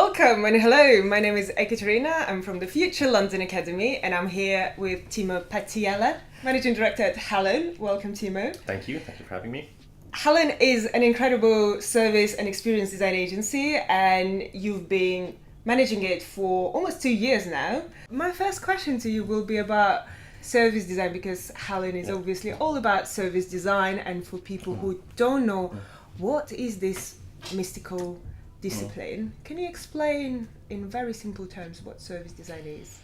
Welcome and hello, my name is Ekaterina, I'm from the Future London Academy and I'm here with Timo Pätiälä, Managing Director at Hellon. Welcome Timo. Thank you for having me. Hellon is an incredible service and experience design agency and you've been managing it for almost 2 years now. My first question to you will be about service design because Hellon is obviously all about service design, and for people who don't know, what is this mystical discipline? Can you explain in very simple terms what service design is?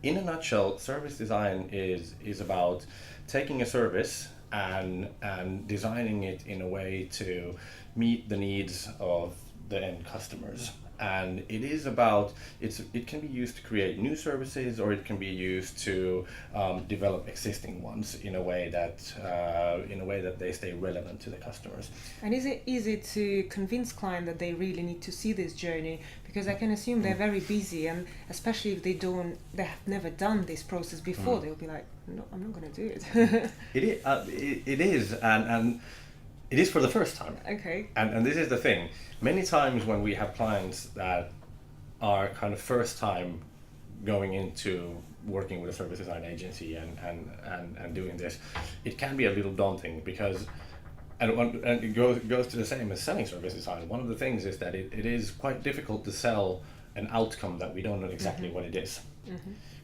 In a nutshell, service design is about taking a service and designing it in a way to meet the needs of the end customers. And it is about, it can be used to create new services, or it can be used to develop existing ones in a way that they stay relevant to the customers. And is it easy to convince clients that they really need to see this journey? Because I can assume they're very busy, and especially if they have never done this process before, they'll be like, no, I'm not going to do it. It is, and it is for the first time. Okay. And this is the thing. Many times when we have clients that are kind of first time going into working with a service design agency and doing this, it can be a little daunting because, and it goes to the same as selling service design. One of the things is that it is quite difficult to sell an outcome that we don't know exactly what it is.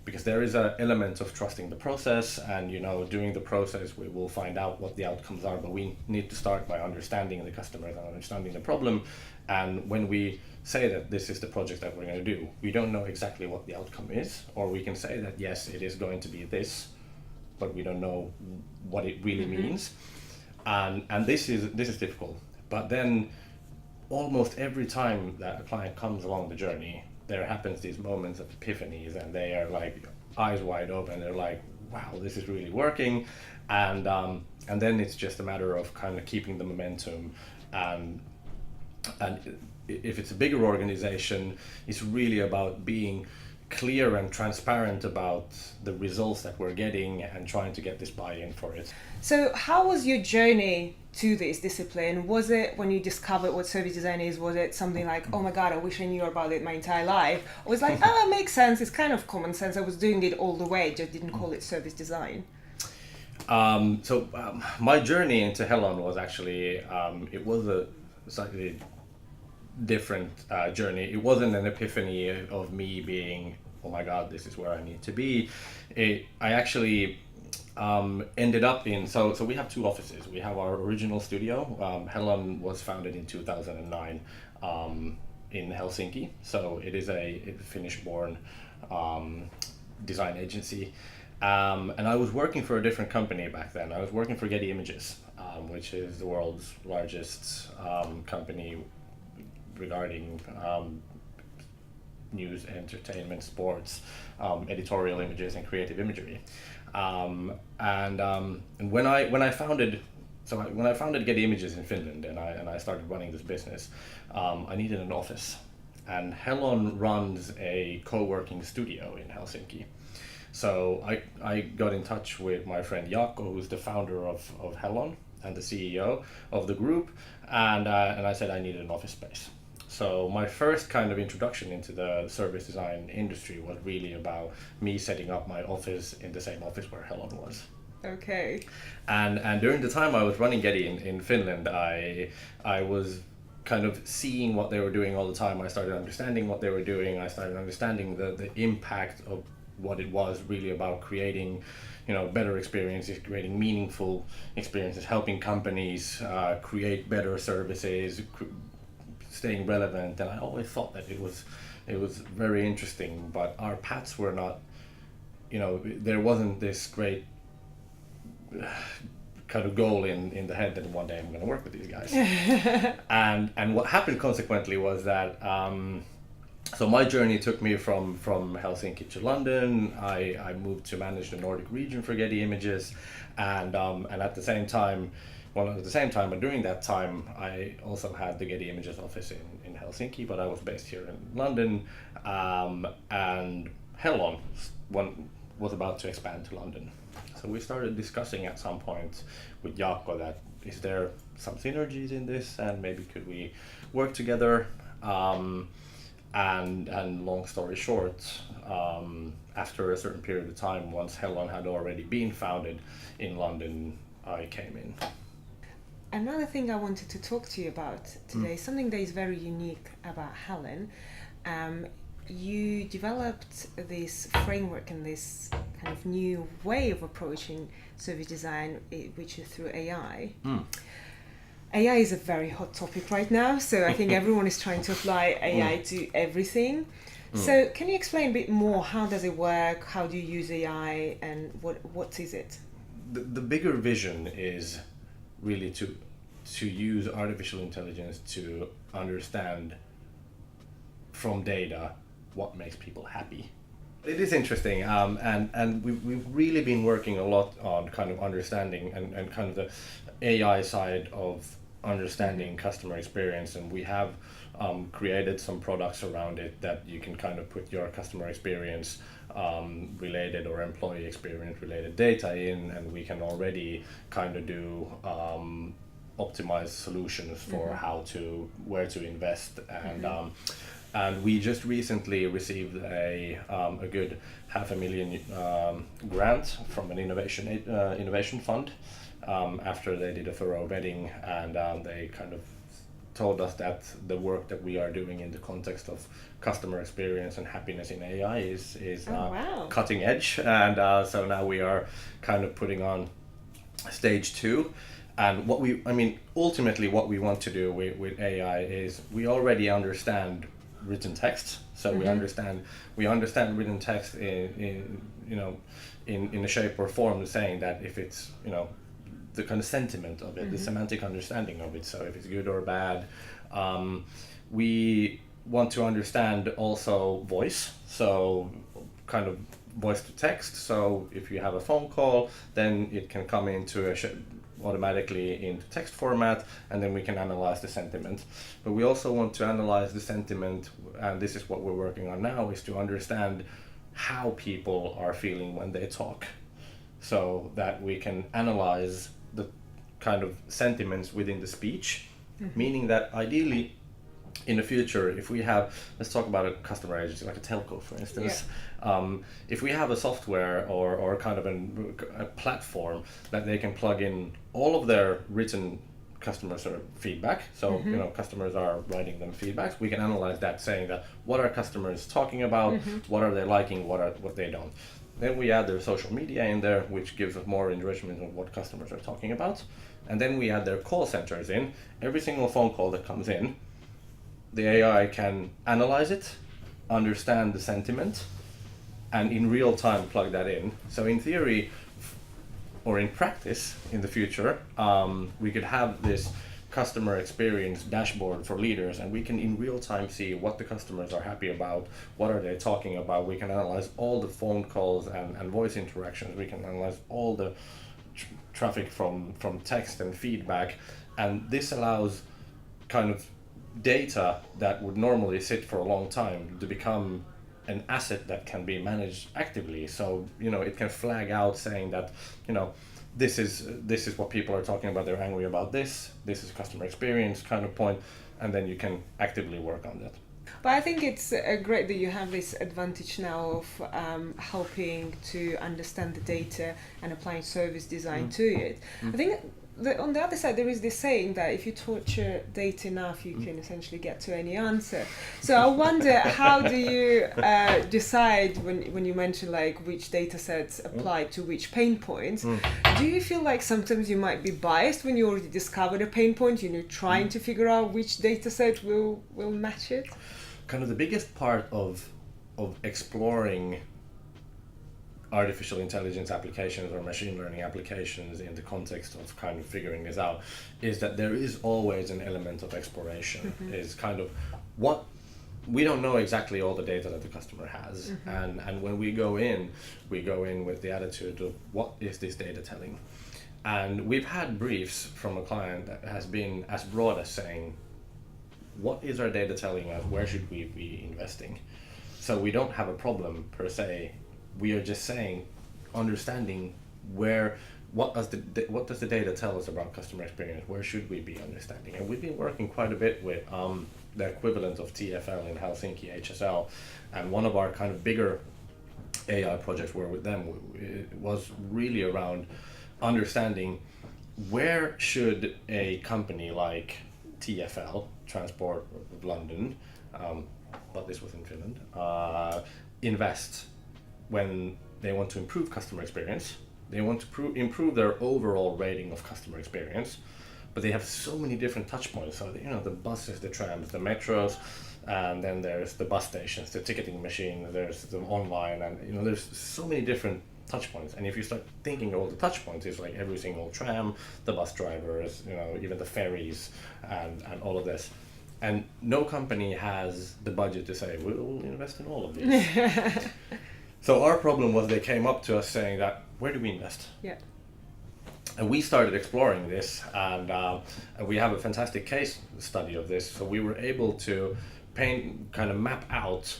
Because there is an element of trusting the process, and during the process we will find out what the outcomes are, but we need to start by understanding the customers and understanding the problem. And when we say that this is the project that we're going to do, we don't know exactly what the outcome is, or we can say that yes, it is going to be this, but we don't know what it really means. And this is difficult. But then almost every time that a client comes along the journey, there happens these moments of epiphanies, and they are like eyes wide open. They're like, wow, this is really working. And then it's just a matter of kind of keeping the momentum. And if it's a bigger organization, it's really about being clear and transparent about the results that we're getting and trying to get this buy-in for it. So how was your journey to this discipline? Was it when you discovered what service design is, was it something like, oh my god, I wish I knew about it my entire life? Or was it like, oh, it makes sense, it's kind of common sense, I was doing it all the way, just didn't call it service design? My journey into Hellon was actually, it was a slightly different journey. It wasn't an epiphany of me being, oh my god, this is where I need to be. I actually ended up in, so we have two offices. We have our original studio. Hellon was founded in 2009 in Helsinki. So it is a Finnish-born design agency. And I was working for a different company back then. I was working for Getty Images, which is the world's largest company regarding news, entertainment, sports, editorial images, and creative imagery. And when I founded Getty Images in Finland and I started running this business, I needed an office, and Hellon runs a co-working studio in Helsinki. So I got in touch with my friend Jaakko, who's the founder of Hellon and the CEO of the group, and I said I needed an office space. So my first kind of introduction into the service design industry was really about me setting up my office in the same office where Hellon was. Okay. And during the time I was running Getty in Finland, I was kind of seeing what they were doing all the time. I started understanding what they were doing. I started understanding the impact of what it was really about creating, better experiences, creating meaningful experiences, helping companies create better services, staying relevant. And I always thought that it was very interesting, but our paths were not, there wasn't this great kind of goal in the head that one day I'm going to work with these guys. and what happened consequently was that so my journey took me from Helsinki to London. I moved to manage the Nordic region for Getty Images, and at the same time, but during that time, I also had the Getty Images office in Helsinki, but I was based here in London, and Hellon was about to expand to London. So we started discussing at some point with Jaakko that is there some synergies in this, and maybe could we work together. And long story short, after a certain period of time, once Hellon had already been founded in London, I came in. Another thing I wanted to talk to you about today, something that is very unique about Hellon. You developed this framework and this kind of new way of approaching service design, which is through AI. AI is a very hot topic right now, so I think everyone is trying to apply AI to everything. So can you explain a bit more, how does it work, how do you use AI, and what is it? The bigger vision is really to use artificial intelligence to understand from data what makes people happy. It is interesting, and we've really been working a lot on kind of understanding and kind of the AI side of understanding customer experience, and we have created some products around it that you can kind of put your customer experience related or employee experience related data in, and we can already kind of do optimized solutions for where to invest, and we just recently received a good $500,000 grant from an innovation fund after they did a thorough vetting, and they kind of told us that the work that we are doing in the context of customer experience and happiness in AI is cutting edge, and so now we are kind of putting on stage 2. And ultimately what we want to do with AI is we already understand written text, so we understand written text in a shape or form, saying that if it's the kind of sentiment of it, the semantic understanding of it, so if it's good or bad. We want to understand also voice, so kind of voice to text, so if you have a phone call, then it can come into automatically into text format, and then we can analyze the sentiment. But we also want to analyze the sentiment, and this is what we're working on now, is to understand how people are feeling when they talk, so that we can analyze the kind of sentiments within the speech, meaning that ideally in the future, if we have, let's talk about a customer agency like a telco, for instance. If we have a software or kind of a platform that they can plug in all of their written customer sort of feedback, so customers are writing them feedbacks, we can analyze that, saying that what are customers talking about, what are they liking, what they don't. Then we add their social media in there, which gives us more enrichment of what customers are talking about. And then we add their call centers in. Every single phone call that comes in, the AI can analyze it, understand the sentiment, and in real time plug that in. So in theory, or in practice in the future, we could have this customer experience dashboard for leaders, and we can in real time see what the customers are happy about, what are they talking about. We can analyze all the phone calls and voice interactions. We can analyze all the traffic from text and feedback, and this allows kind of data that would normally sit for a long time to become an asset that can be managed actively. So it can flag out saying that this is what people are talking about, they're angry about this is customer experience kind of point, and then you can actively work on that. But I think it's great that you have this advantage now of helping to understand the data and applying service design to it. I think on the other side, there is this saying that if you torture data enough, you can essentially get to any answer. So I wonder, how do you decide when you mention like which data sets apply to which pain points? Do you feel like sometimes you might be biased when you already discovered a pain point, you're trying to figure out which data set will match it? Kind of the biggest part of exploring artificial intelligence applications or machine learning applications in the context of kind of figuring this out is that there is always an element of exploration. Is kind of what we don't know exactly all the data that the customer has, and when we go in with the attitude of what is this data telling. And we've had briefs from a client that has been as broad as saying, what is our data telling us, where should we be investing? So we don't have a problem per se. We are just saying, understanding what does the data tell us about customer experience? Where should we be understanding? And we've been working quite a bit with the equivalent of TFL in Helsinki, HSL, and one of our kind of bigger AI projects were with them. It was really around understanding where should a company like TFL, Transport of London, but this was in Finland, invest when they want to improve customer experience. They want to improve their overall rating of customer experience, but they have so many different touch points. So, the buses, the trams, the metros, and then there's the bus stations, the ticketing machine, there's the online, and there's so many different touch points. And if you start thinking of all the touch points, it's like every single tram, the bus drivers, even the ferries, and all of this. And no company has the budget to say, we'll invest in all of these. So our problem was they came up to us saying that, where do we invest? Yeah. And we started exploring this, and we have a fantastic case study of this. So we were able to map out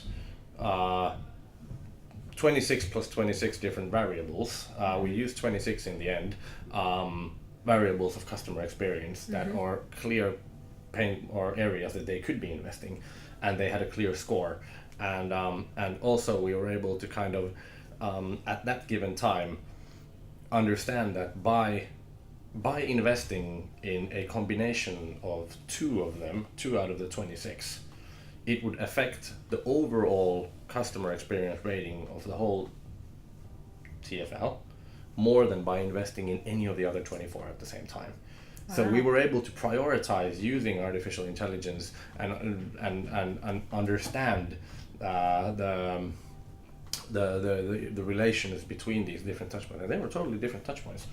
26 plus 26 different variables. We used 26 in the end, variables of customer experience that are clear pain or areas that they could be investing, and they had a clear score. And also we were able to kind of at that given time understand that by investing in a combination of two out of the 26, it would affect the overall customer experience rating of the whole TFL more than by investing in any of the other 24 at the same time. Wow. So we were able to prioritize using artificial intelligence and understand the relations between these different touch points. And they were totally different touch points,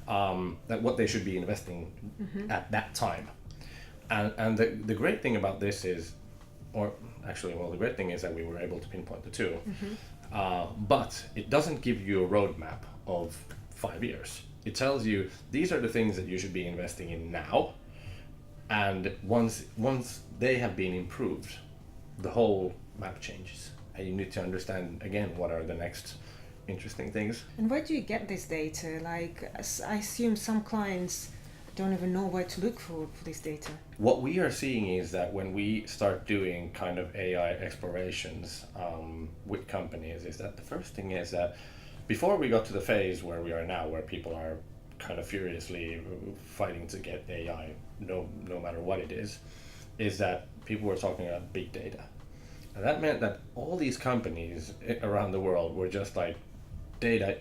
that what they should be investing at that time. And the great thing about this is, the great thing is that we were able to pinpoint the two, but it doesn't give you a roadmap of 5 years. It tells you these are the things that you should be investing in now, and once they have been improved, the whole map changes, and you need to understand again what are the next interesting things. And where do you get this data? Like, I assume some clients don't even know where to look for this data. What we are seeing is that when we start doing kind of AI explorations with companies, is that the first thing is that before we got to the phase where we are now, where people are kind of furiously fighting to get AI, no matter what it is that people were talking about big data. And that meant that all these companies around the world were just like, data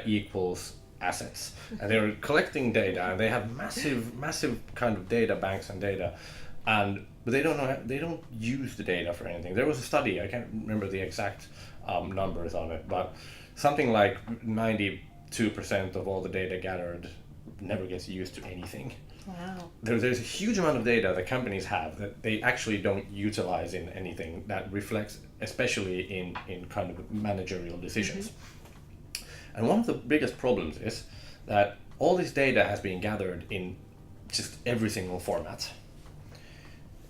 equals assets. And they were collecting data, and they have massive kind of data banks and data, but they don't use the data for anything. There was a study, I can't remember the exact numbers on it, but something like 92% of all the data gathered never gets used to anything. Wow. There's a huge amount of data that companies have that they actually don't utilize in anything that reflects, especially in kind of managerial decisions. And one of the biggest problems is that all this data has been gathered in just every single format.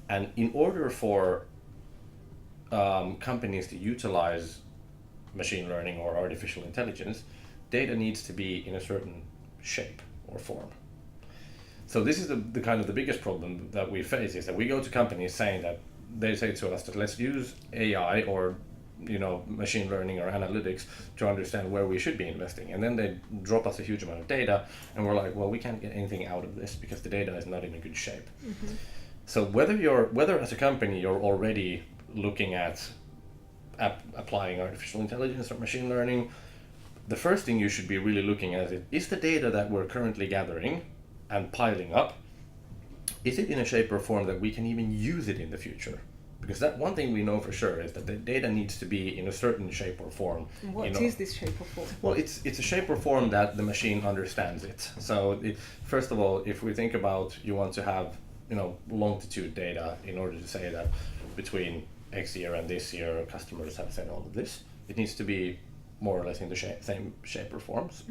And in order for companies to utilize machine learning or artificial intelligence, data needs to be in a certain shape or form. So this is the kind of the biggest problem that we face, is that we go to companies saying that they say to us that let's use AI or machine learning or analytics to understand where we should be investing, and then they drop us a huge amount of data, and we're like, well, we can't get anything out of this because the data is not in a good shape. So whether as a company you're already looking at applying artificial intelligence or machine learning, the first thing you should be really looking at is the data that we're currently gathering and piling up, is it in a shape or form that we can even use it in the future? Because that one thing we know for sure is that the data needs to be in a certain shape or form. What is this shape or form? Well, it's a shape or form that the machine understands it. So first of all, if we think about, you want to have longitude data in order to say that between X year and this year customers have said all of this, it needs to be more or less in the same shape or forms.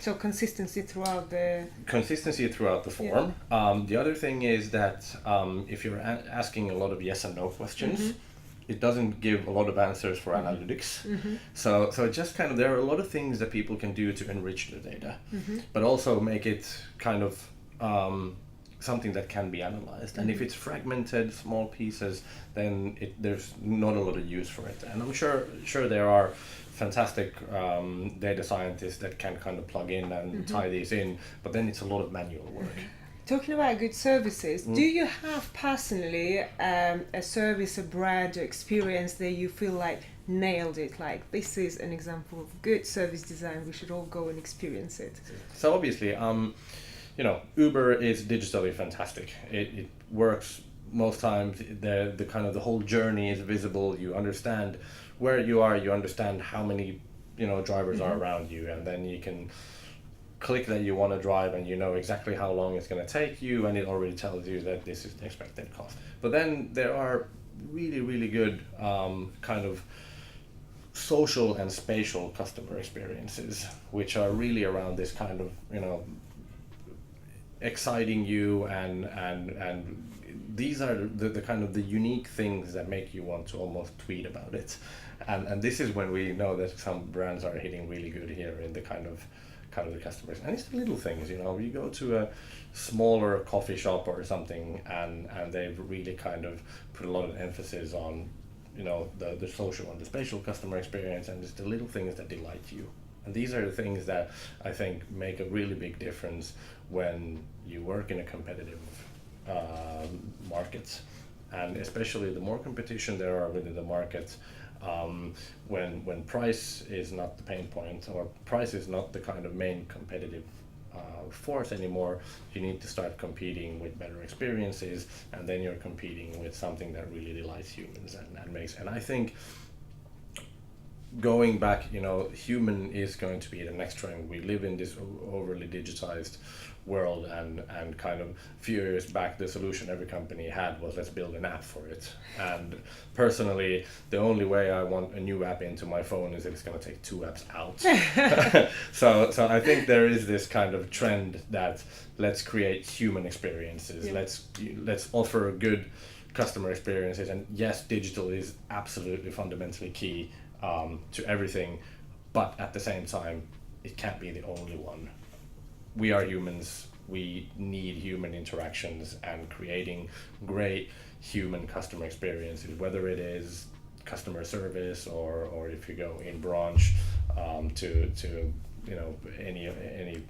So consistency throughout the form. Yeah. The other thing is that if you're asking a lot of yes and no questions, it doesn't give a lot of answers for analytics. So just kind of, there are a lot of things that people can do to enrich the data, but also make it kind of something that can be analyzed. And if it's fragmented, small pieces, then there's not a lot of use for it. And I'm sure there are fantastic data scientists that can kind of plug in and tie these in, but then it's a lot of manual work. Talking about good services, do you have personally a service, a brand, or experience that you feel like nailed it? Like, this is an example of good service design, we should all go and experience it. So obviously, Uber is digitally fantastic. It works most times. The kind of the whole journey is visible. You understand where you are. You understand how many drivers are around you, and then you can click that you want to drive, and you know exactly how long it's going to take you, and it already tells you that this is the expected cost. But then there are really, really good kind of social and spatial customer experiences, which are really around this kind of exciting you, and these are the kind of the unique things that make you want to almost tweet about it, and this is when we know that some brands are hitting really good here in the kind of the customers. And it's the little things, you go to a smaller coffee shop or something, and they've really kind of put a lot of emphasis on the social and the spatial customer experience, and it's the little things that delight you. And these are the things that I think make a really big difference when you work in a competitive market. And especially the more competition there are within the market, when price is not the pain point, or price is not the kind of main competitive force anymore, you need to start competing with better experiences, and then you're competing with something that really delights humans and I think going back, human is going to be the next trend. We live in this overly digitized world, and kind of a few years back the solution every company had was, let's build an app for it. And personally, the only way I want a new app into my phone is if it's going to take 2 apps out. So I think there is this kind of trend that let's create human experiences. Let's offer good customer experiences, and yes, digital is absolutely fundamentally key to everything, but at the same time it can't be the only one. We are humans, we need human interactions, and creating great human customer experiences, whether it is customer service or if you go in branch to any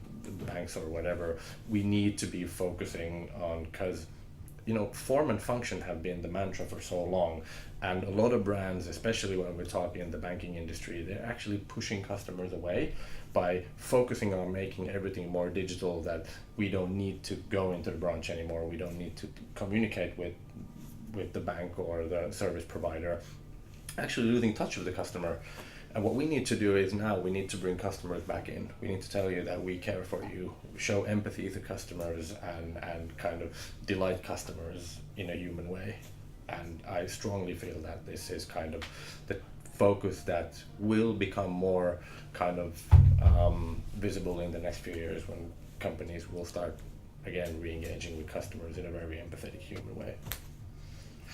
banks or whatever, we need to be focusing on, because form and function have been the mantra for so long, and a lot of brands, especially when we're talking in the banking industry, they're actually pushing customers away by focusing on making everything more digital, that we don't need to go into the branch anymore, we don't need to communicate with the bank or the service provider, actually losing touch with the customer. And what we need to do is now we need to bring customers back in. We need to tell you that we care for you, show empathy to customers, and kind of delight customers in a human way. And I strongly feel that this is kind of the focus that will become more kind of visible in the next few years, when companies will start again re-engaging with customers in a very empathetic human way.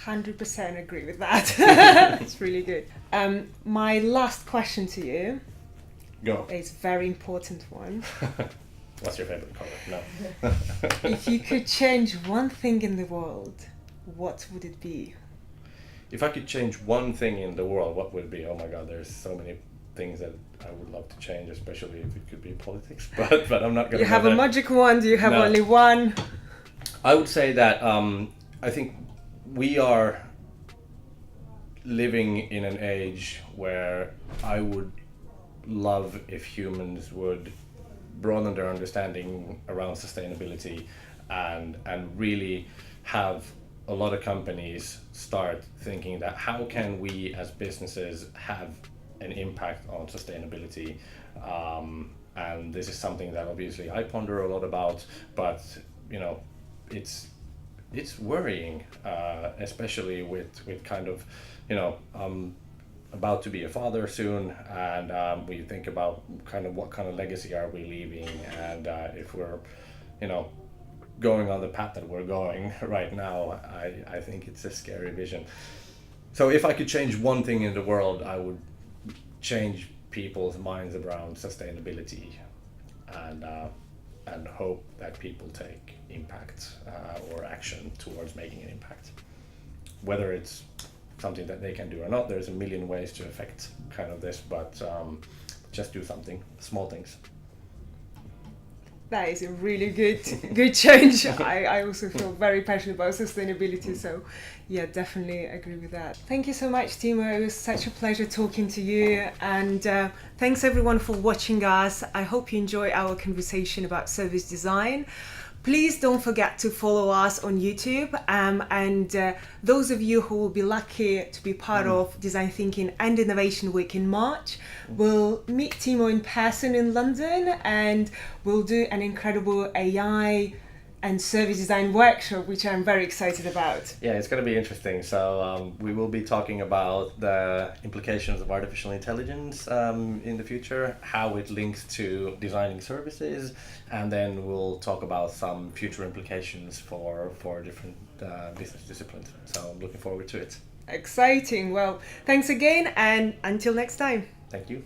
100% agree with that. It's really good. My last question to you. Go. Is a very important one. What's your favorite color? No. If you could change one thing in the world, what would it be? If I could change one thing in the world, what would it be? Oh my God, there's so many things that I would love to change, especially if it could be politics. But I'm not going to. You have a magic wand. You have only one. I would say that I think we are living in an age where I would love if humans would broaden their understanding around sustainability, and really have a lot of companies start thinking that how can we as businesses have an impact on sustainability, and this is something that obviously I ponder a lot about, but it's worrying, especially with kind of, I'm about to be a father soon, and we think about kind of what kind of legacy are we leaving, and if we're, going on the path that we're going right now, I think it's a scary vision. So if I could change one thing in the world, I would change people's minds around sustainability, and and hope that people take impact or action towards making an impact. Whether it's something that they can do or not, there's a million ways to affect kind of this, but just do something, small things. That is a really good change. I also feel very passionate about sustainability, so yeah, definitely agree with that. Thank you so much, Timo. It was such a pleasure talking to you, and thanks everyone for watching us. I hope you enjoy our conversation about service design. Please don't forget to follow us on YouTube, and those of you who will be lucky to be part of Design Thinking and Innovation Week in March will meet Timo in person in London, and we'll do an incredible AI and service design workshop, which I'm very excited about. Yeah, it's going to be interesting. So we will be talking about the implications of artificial intelligence in the future, how it links to designing services, and then we'll talk about some future implications for different business disciplines. So I'm looking forward to it. Exciting. Well, thanks again, and until next time. Thank you.